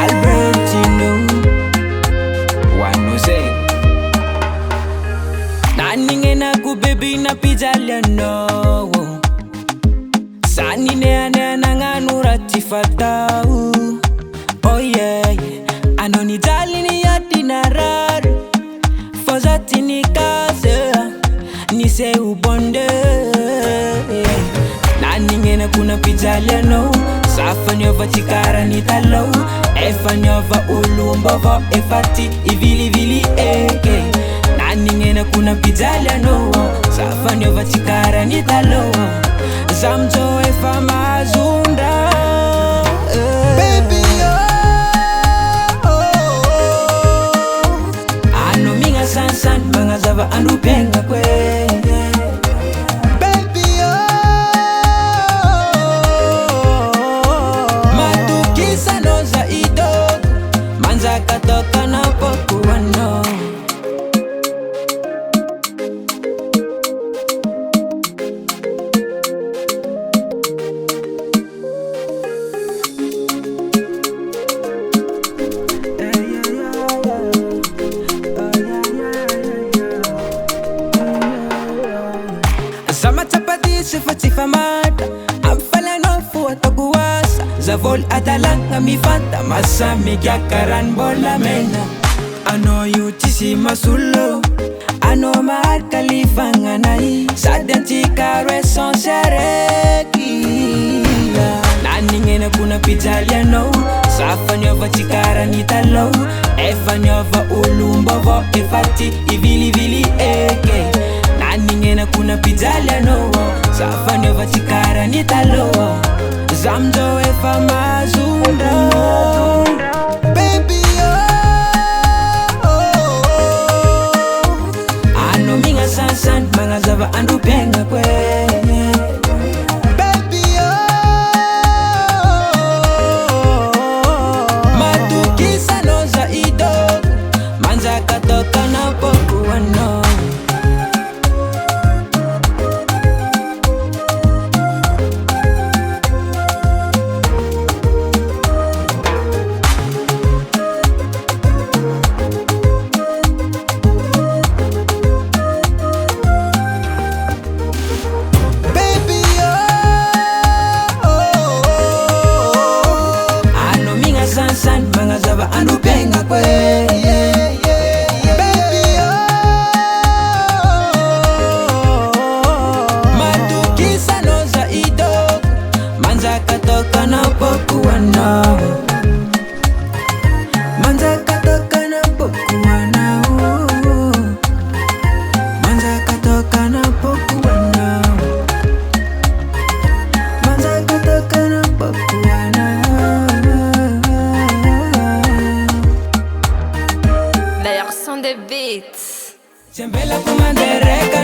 Alberthino, one no say. Naningena ku baby na pijalia no. Sani ne nanganura tifatau. Oh yeah, anoni jali ni yatinarar. Fozati ni kaze, ni se ubonde. Naningena kuna pijalia no. Safanyova chikara ni talo. Efanyova ulumbovo efati ivili vili eke. Naningena kuna pijalia no. Safanyova chikara ni talo. Zamjo efa mazunda. Baby Ano minga sansan mga zava andu penga kwe. Baby Matukisa no zaido. Manjaka Tokana pokuano. Sama chapati sifa mata. Amfala no fuata kuwasa. Zavol atalanga mifanta. Masami kya karan bola mena. Ano yutisi masulo. Ano mahal kalifanga nai. Sadanti karwe son sereki. Naningena kuna pijalia no. Safanyova chikara ni talo. Efanyova ulumbovo efati ivili vili eke. Naningena kuna pijalia no. Safanyova chikara ni talo. Zamjo efa mazunda. Baby Ano minga sansan mga zava andu penga kwe. Baby Matukisa no zaido. Manjaka Tokana pokuano. Baby Ano minga sansan mga zava andu penga kwe. Baby Matukisa no zaido. Manjaka Tokana pokuano. Manjaka Tokana pokuano. Manjaka Tokana pokuano. Manjaka Tokana pokuano. D'ailleurs, ce sont des beats. Siempre la comandereka.